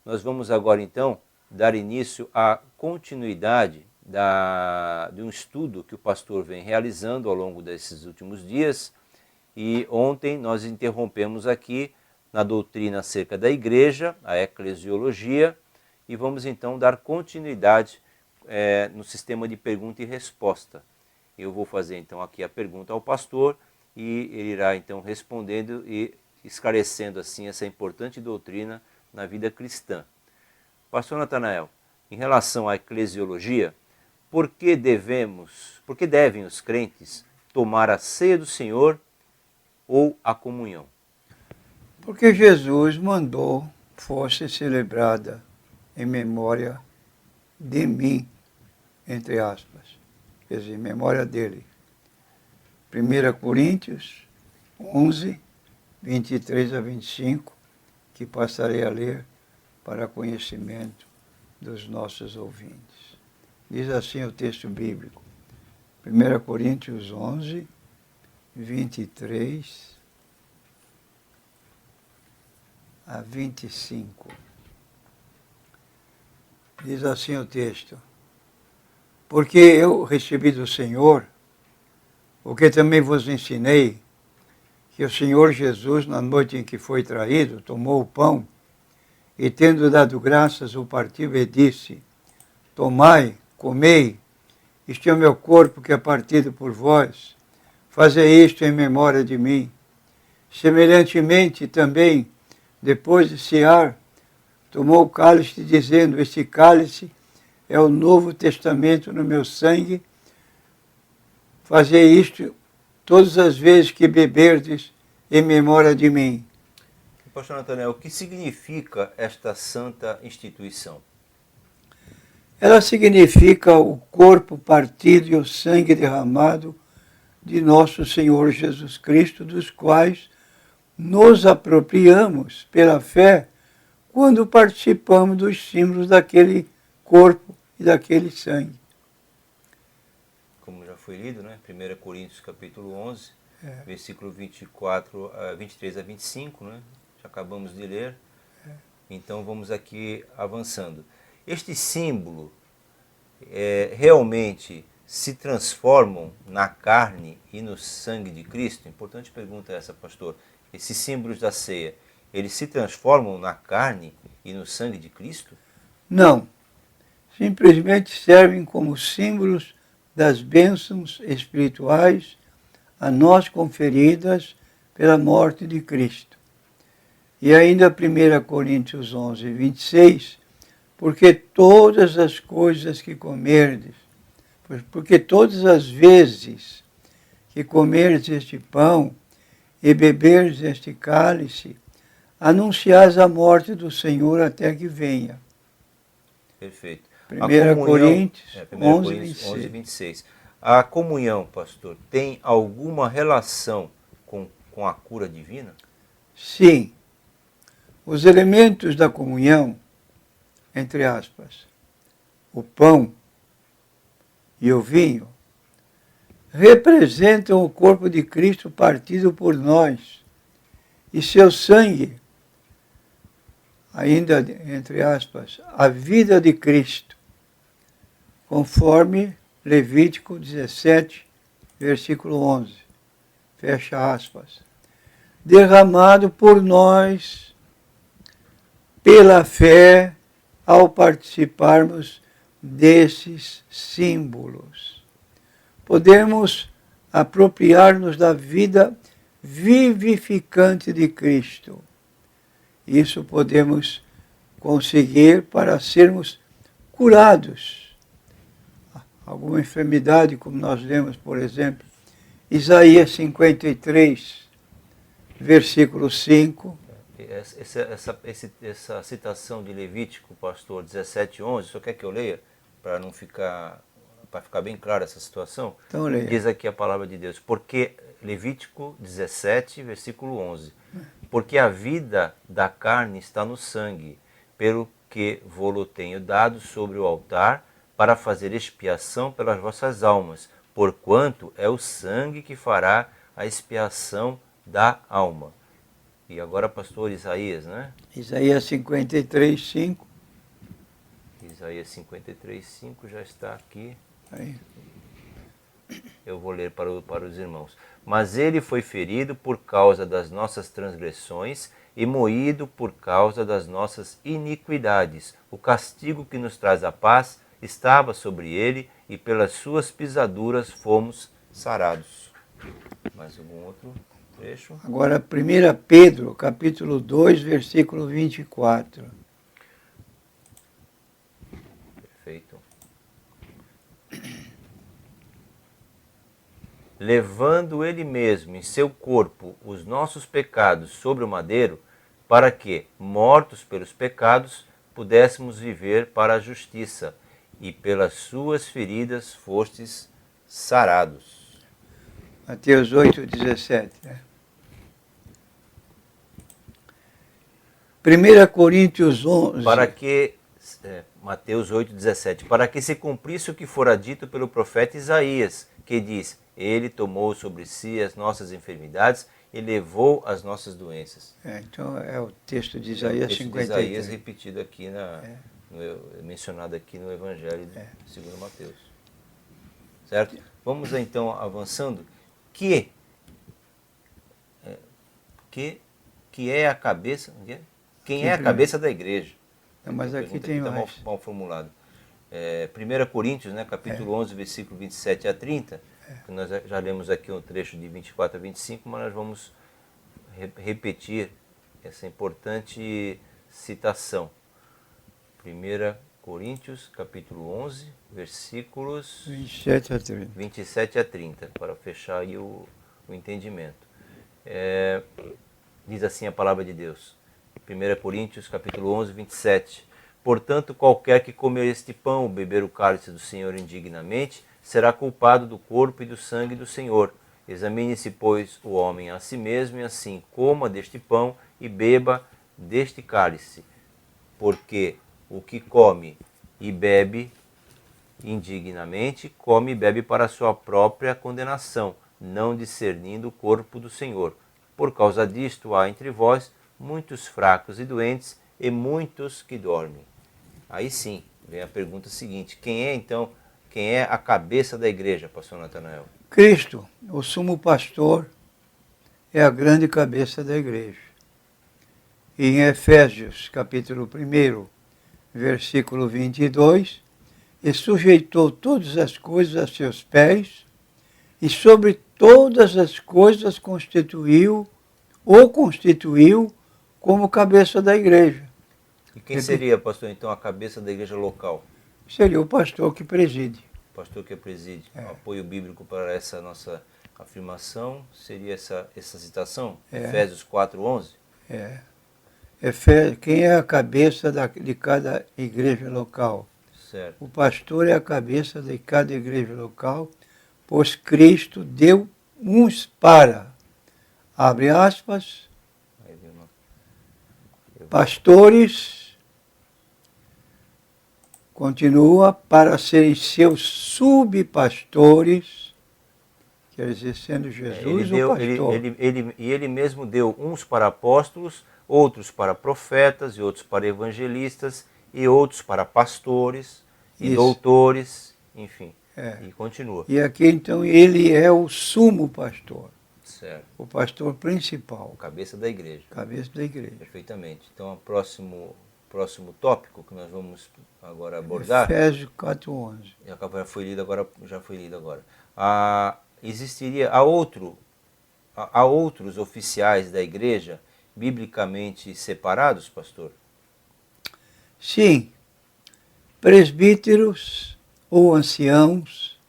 Nós vamos agora então dar início à continuidade de um estudo que o pastor vem realizando ao longo desses últimos dias. E ontem nós interrompemos aqui na doutrina acerca da igreja, a eclesiologia, e vamos então dar continuidade no sistema de pergunta e resposta. Eu vou fazer então aqui a pergunta ao pastor e ele irá então respondendo e esclarecendo assim essa importante doutrina na vida cristã. Pastor Natanael, em relação à eclesiologia, por que devem os crentes tomar a ceia do Senhor ou a comunhão? Porque Jesus mandou fosse celebrada em memória de mim, entre aspas, quer dizer, em memória dele. 1 Coríntios 11, 23 a 25, que passarei a ler para conhecimento dos nossos ouvintes. Diz assim o texto bíblico, 1 Coríntios 11, 23 a 25. Diz assim o texto, porque eu recebi do Senhor, o que também vos ensinei, que o Senhor Jesus, na noite em que foi traído, tomou o pão e, tendo dado graças, o partiu e disse, tomai, comei, isto é o meu corpo que é partido por vós, fazei isto em memória de mim. Semelhantemente também, depois de cear, tomou o cálice, dizendo, este cálice é o Novo Testamento no meu sangue, fazei isto todas as vezes que beberdes em memória de mim. Pastor Natanael, o que significa esta santa instituição? Ela significa o corpo partido e o sangue derramado de nosso Senhor Jesus Cristo, dos quais nos apropriamos pela fé quando participamos dos símbolos daquele corpo e daquele sangue. Como já foi lido, né? 1 Coríntios capítulo 11, versículo 23 a 25, né? Já acabamos de ler. Então vamos aqui avançando. Este símbolo realmente se transformam na carne e no sangue de Cristo? Importante pergunta essa, pastor. Esses símbolos da ceia, eles se transformam na carne e no sangue de Cristo? Não. Simplesmente servem como símbolos das bênçãos espirituais a nós conferidas pela morte de Cristo. E ainda 1 Coríntios 11, 26, porque todas as coisas que comerdes, porque todas as vezes que comerdes este pão e beberdes este cálice, anunciais a morte do Senhor até que venha. Perfeito. 1 Coríntios 11, 11, 26. A comunhão, pastor, tem alguma relação com a cura divina? Sim. Os elementos da comunhão, entre aspas, o pão e o vinho, representam o corpo de Cristo partido por nós, e seu sangue, ainda entre aspas, a vida de Cristo, conforme Levítico 17, versículo 11, fecha aspas, derramado por nós pela fé ao participarmos desses símbolos. Podemos apropriar-nos da vida vivificante de Cristo. Isso podemos conseguir para sermos curados. Alguma enfermidade, como nós lemos, por exemplo, Isaías 53, versículo 5. Essa citação de Levítico, pastor, 17, 11, só quer que eu leia? Para ficar bem clara essa situação? Então leia. Diz aqui a palavra de Deus, porque Levítico 17, versículo 11, porque a vida da carne está no sangue, pelo que vô-lo tenho dado sobre o altar, para fazer expiação pelas vossas almas, porquanto é o sangue que fará a expiação da alma. E agora, pastor Isaías, né? Isaías 53, 5. Isaías 53, 5 já está aqui. Aí. Eu vou ler para os irmãos. Mas ele foi ferido por causa das nossas transgressões e moído por causa das nossas iniquidades. O castigo que nos traz a paz estava sobre ele e pelas suas pisaduras fomos sarados. Mais algum outro trecho? Agora, 1 Pedro, capítulo 2, versículo 24. Perfeito. Levando ele mesmo em seu corpo os nossos pecados sobre o madeiro, para que, mortos pelos pecados, pudéssemos viver para a justiça, e pelas suas feridas fostes sarados. Mateus 8, 17. Né? 1 Coríntios 11. Para que, Mateus 8, 17, para que se cumprisse o que fora dito pelo profeta Isaías, que diz: Ele tomou sobre si as nossas enfermidades e levou as nossas doenças. Então é o texto de Isaías 53. De Isaías repetido aqui, mencionado aqui no Evangelho segundo Mateus. Certo? Vamos então avançando. Que é a cabeça... Quem é a cabeça da igreja? Não, mas aqui tem mais. Está mal formulado. 1 Coríntios, né, capítulo 11, versículo 27 a 30, que nós já lemos aqui um trecho de 24 a 25, mas nós vamos repetir essa importante citação. 1 Coríntios, capítulo 11, versículos 27 a 30, para fechar aí o entendimento. Diz assim a palavra de Deus. 1 Coríntios, capítulo 11, 27. Portanto, qualquer que comer este pão ou beber o cálice do Senhor indignamente, será culpado do corpo e do sangue do Senhor. Examine-se, pois, o homem a si mesmo, e assim coma deste pão e beba deste cálice. Porque o que come e bebe indignamente, come e bebe para a sua própria condenação, não discernindo o corpo do Senhor. Por causa disto há entre vós muitos fracos e doentes e muitos que dormem. Aí sim, vem a pergunta seguinte: quem é a cabeça da igreja, pastor Natanael? Cristo, o sumo pastor, é a grande cabeça da igreja. E em Efésios, capítulo 1, versículo 22, e sujeitou todas as coisas a seus pés, e sobre todas as coisas constituiu como cabeça da igreja. E quem seria, pastor, então, a cabeça da igreja local? Seria o pastor que preside. O pastor que preside. O apoio bíblico para essa nossa afirmação seria essa citação? Efésios 4:11? Quem é a cabeça de cada igreja local? Certo. O pastor é a cabeça de cada igreja local, pois Cristo deu uns para, abre aspas, pastores, continua, para serem seus subpastores, quer dizer, sendo Jesus o pastor. Ele mesmo deu uns para apóstolos, outros para profetas, e outros para evangelistas, e outros para pastores, e doutores, enfim, e continua. E aqui então ele é o sumo pastor. Certo. O pastor principal. Cabeça da igreja. Cabeça da igreja. Perfeitamente. Então, o próximo tópico que nós vamos agora abordar... Efésios 4:11. Já foi lido agora. Há outros oficiais da igreja biblicamente separados, pastor? Sim. Presbíteros ou anciãos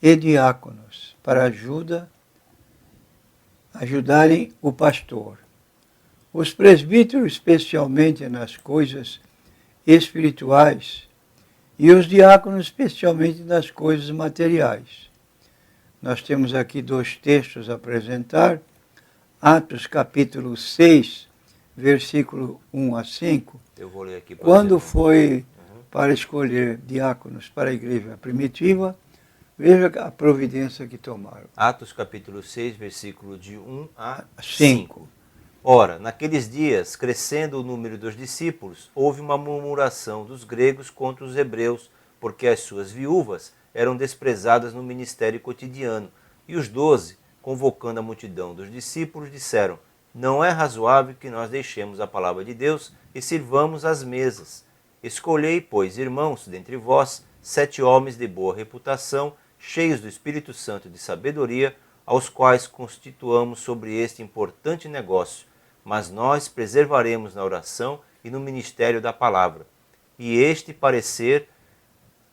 e diáconos para ajudarem o pastor. Os presbíteros, especialmente nas coisas espirituais, e os diáconos, especialmente nas coisas materiais. Nós temos aqui 2 textos a apresentar. Atos capítulo 6, versículo 1 a 5. Eu vou ler aqui para quando foi para escolher diáconos para a igreja primitiva, veja a providência que tomaram. Atos capítulo 6, versículo de 1 a 5. Ora, naqueles dias, crescendo o número dos discípulos, houve uma murmuração dos gregos contra os hebreus, porque as suas viúvas eram desprezadas no ministério cotidiano. E os 12, convocando a multidão dos discípulos, disseram: Não é razoável que nós deixemos a palavra de Deus e sirvamos às mesas. Escolhei, pois, irmãos, dentre vós, 7 homens de boa reputação, cheios do Espírito Santo e de sabedoria, aos quais constituamos sobre este importante negócio, mas nós preservaremos na oração e no ministério da palavra. E este parecer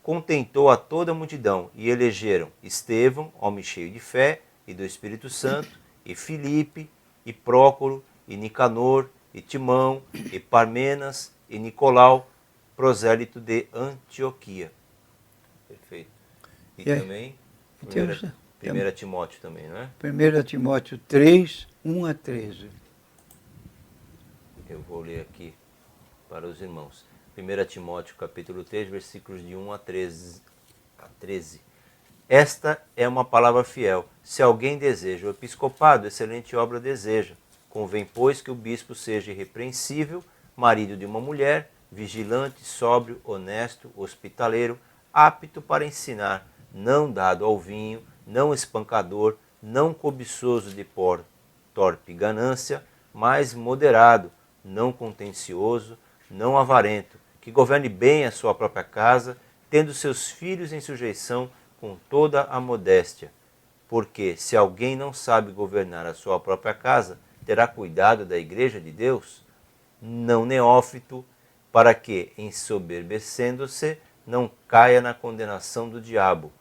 contentou a toda a multidão, e elegeram Estevão, homem cheio de fé e do Espírito Santo, e Filipe, e Prócoro, e Nicanor, e Timão, e Parmenas, e Nicolau, prosélito de Antioquia. Perfeito. E também, 1 Timóteo também, não é? 1 Timóteo 3, 1 a 13. Eu vou ler aqui para os irmãos. 1 Timóteo capítulo 3, versículos de 1 a 13. Esta é uma palavra fiel. Se alguém deseja o episcopado, excelente obra deseja. Convém, pois, que o bispo seja irrepreensível, marido de uma mulher, vigilante, sóbrio, honesto, hospitaleiro, apto para ensinar, não dado ao vinho, não espancador, não cobiçoso de torpe ganância, mas moderado, não contencioso, não avarento, que governe bem a sua própria casa, tendo seus filhos em sujeição com toda a modéstia. Porque se alguém não sabe governar a sua própria casa, terá cuidado da igreja de Deus? Não neófito, para que, ensoberbecendo-se, não caia na condenação do diabo.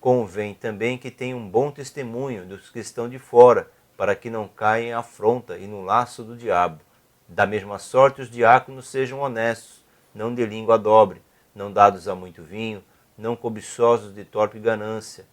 Convém também que tenha um bom testemunho dos que estão de fora, para que não caia em afronta e no laço do diabo. Da mesma sorte, os diáconos sejam honestos, não de língua dobre, não dados a muito vinho, não cobiçosos de torpe ganância,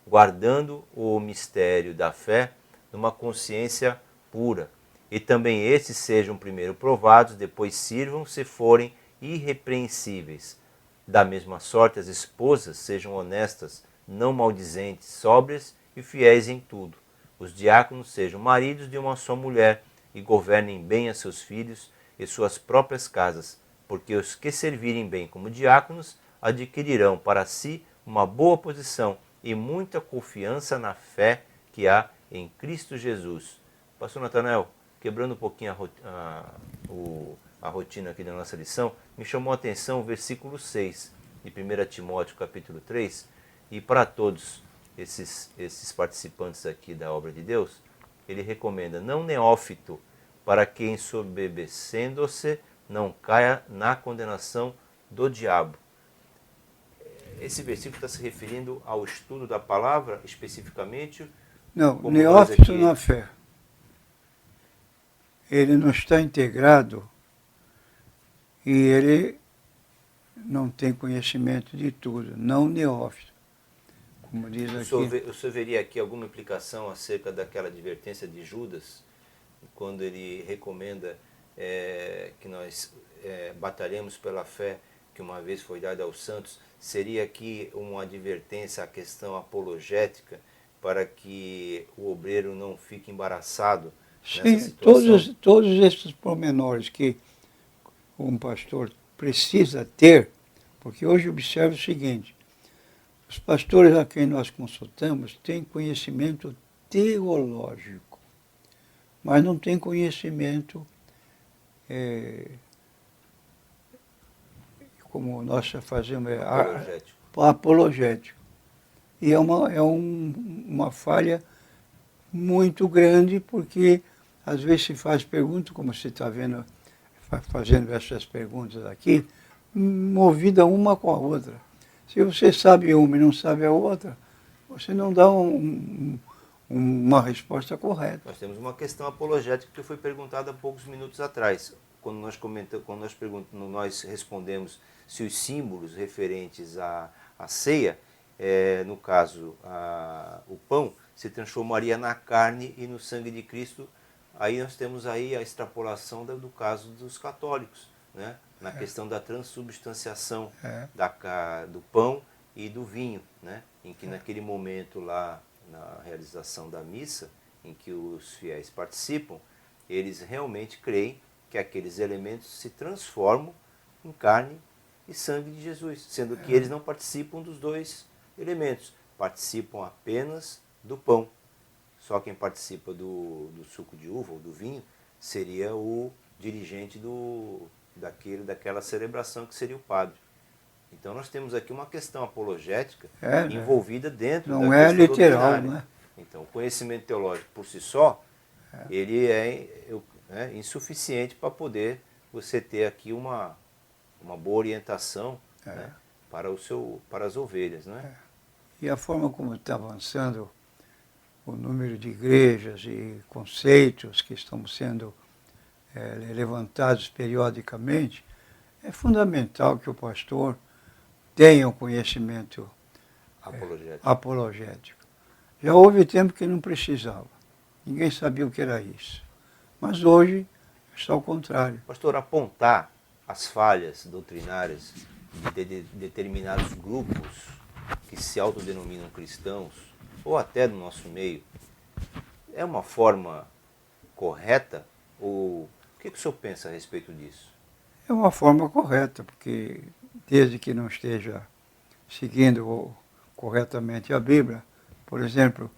guardando o mistério da fé numa consciência pura. E também estes sejam primeiro provados, depois sirvam se forem irrepreensíveis. Da mesma sorte, as esposas sejam honestas, não maldizentes, sóbrias e fiéis em tudo. Os diáconos sejam maridos de uma só mulher e governem bem a seus filhos e suas próprias casas, porque os que servirem bem como diáconos adquirirão para si uma boa posição e muita confiança na fé que há em Cristo Jesus. Pastor Natanael, quebrando um pouquinho a rotina aqui da nossa lição, me chamou a atenção o versículo 6 de 1 Timóteo capítulo 3, e para todos esses participantes aqui da obra de Deus, ele recomenda: não neófito, para que ensoberbecendo-se não caia na condenação do diabo. Esse versículo está se referindo ao estudo da palavra especificamente? Não, neófito na fé. Ele não está integrado e ele não tem conhecimento de tudo, não neófito. Como diz aqui. O senhor veria aqui alguma implicação acerca daquela advertência de Judas, quando ele recomenda que nós batalhemos pela fé que uma vez foi dada aos santos? Seria aqui uma advertência à questão apologética para que o obreiro não fique embaraçado nessa situação? Todos esses pormenores que um pastor precisa ter, porque hoje observa o seguinte: os pastores a quem nós consultamos têm conhecimento teológico, mas não têm conhecimento como nós fazemos, apologético. E é uma falha muito grande, porque às vezes se faz pergunta, como você está vendo, fazendo essas perguntas aqui, movida uma com a outra. Se você sabe uma e não sabe a outra, você não dá uma resposta correta. Nós temos uma questão apologética que foi perguntada há poucos minutos atrás. Quando nós respondemos se os símbolos referentes à ceia, no caso o pão, se transformaria na carne e no sangue de Cristo. Aí nós temos aí a extrapolação do caso dos católicos, né? Na questão da transubstanciação do pão e do vinho, né? Em que naquele momento lá, na realização da missa, em que os fiéis participam, eles realmente creem que aqueles elementos se transformam em carne e sangue de Jesus, sendo que eles não participam dos dois elementos, participam apenas do pão. Só quem participa do suco de uva ou do vinho seria o dirigente daquela celebração, que seria o padre. Então nós temos aqui uma questão apologética envolvida dentro da não é questão literal, doutrinária. né? Então o conhecimento teológico por si só, ele é insuficiente para poder você ter aqui uma boa orientação, né, para as ovelhas. Né? E a forma como está avançando o número de igrejas e conceitos que estão sendo levantados periodicamente, é fundamental que o pastor tenha um conhecimento apologético. Já houve tempo que não precisava. Ninguém sabia o que era isso. Mas hoje está ao contrário. Pastor, apontar as falhas doutrinárias de determinados grupos que se autodenominam cristãos, ou até no nosso meio, é uma forma correta? Ou o que o senhor pensa a respeito disso? É uma forma correta, porque desde que não esteja seguindo corretamente a Bíblia, por exemplo,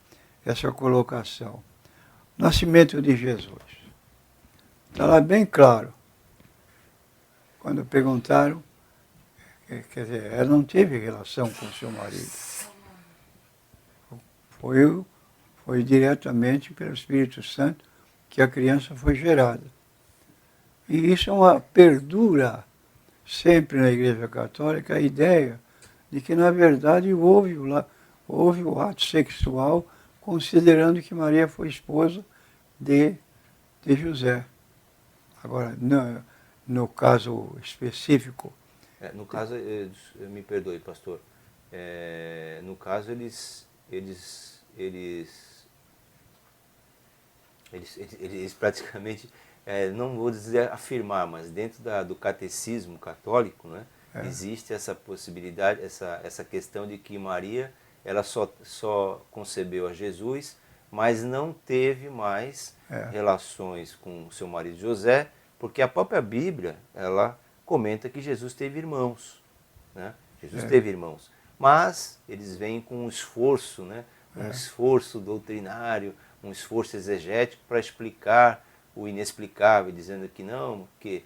essa colocação, nascimento de Jesus. Está lá bem claro. Quando perguntaram, quer dizer, ela não teve relação com o seu marido. Foi diretamente pelo Espírito Santo que a criança foi gerada. E isso é uma perdura sempre na Igreja Católica, a ideia de que, na verdade, houve o ato sexual, considerando que Maria foi esposa de José. Agora, no caso específico... no caso, me perdoe, pastor, no caso eles praticamente, não vou dizer afirmar, mas dentro do catecismo católico, né, existe essa possibilidade, essa questão de que Maria ela só concebeu a Jesus, mas não teve mais relações com seu marido José, porque a própria Bíblia ela comenta que Jesus teve irmãos. Né? Jesus teve irmãos. Mas eles vêm com um esforço, né? Um esforço doutrinário, um esforço exegético para explicar o inexplicável, dizendo que não, que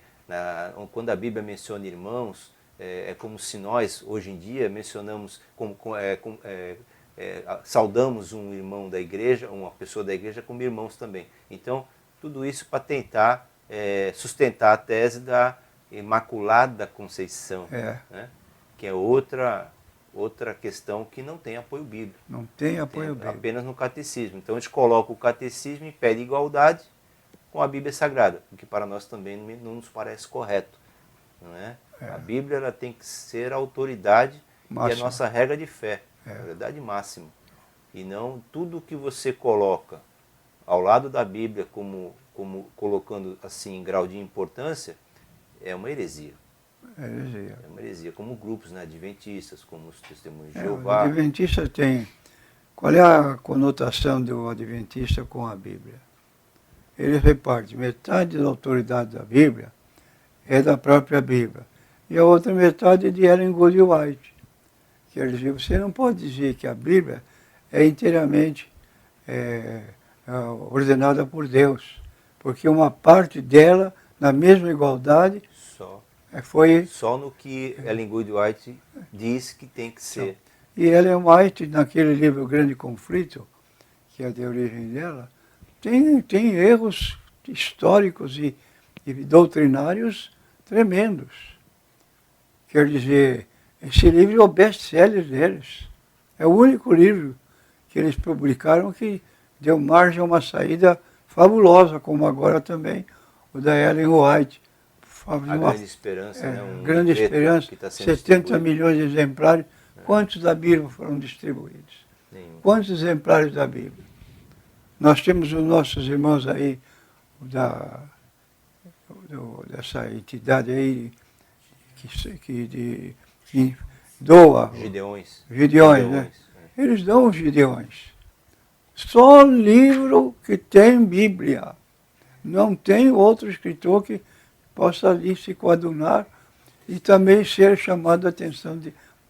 quando a Bíblia menciona irmãos, é como se nós, hoje em dia, mencionamos, saudamos um irmão da igreja, uma pessoa da igreja como irmãos também. Então, tudo isso para tentar sustentar a tese da Imaculada Conceição, né? Que é outra questão que não tem apoio bíblico. Não tem apoio bíblico. Apenas no catecismo. Então a gente coloca o catecismo e pede igualdade com a Bíblia Sagrada, o que para nós também não nos parece correto. Não é? A Bíblia ela tem que ser a autoridade máxima. E a nossa regra de fé, a verdade máxima. E não tudo que você coloca ao lado da Bíblia como colocando assim em grau de importância, é uma heresia. É uma heresia, como grupos, né, adventistas, como os testemunhos de Jeová. O adventista tem... Qual é a conotação do adventista com a Bíblia? Ele reparte metade da autoridade da Bíblia é da própria Bíblia, e a outra metade é de Ellen White. Quer dizer, você não pode dizer que a Bíblia é inteiramente ordenada por Deus, porque uma parte dela, na mesma igualdade, foi... Só no que Ellen White diz que tem que ser. E Ellen White, naquele livro Grande Conflito, que é de origem dela, tem erros históricos e doutrinários tremendos. Quer dizer, esse livro é o best-seller deles. É o único livro que eles publicaram que deu margem a uma saída fabulosa, como agora também o da Ellen White. A Grande Esperança, né? Grande Esperança, tá 70 milhões de exemplares. Quantos da Bíblia foram distribuídos? Nenhum. Quantos exemplares da Bíblia? Nós temos os nossos irmãos aí, dessa entidade aí, que doa. Gideões, né? Eles dão os Gideões. Só livro que tem Bíblia. Não tem outro escritor que possa ali se coadunar e também ser chamado a atenção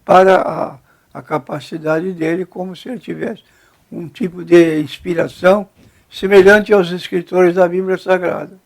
para a capacidade dele, como se ele tivesse um tipo de inspiração semelhante aos escritores da Bíblia Sagrada.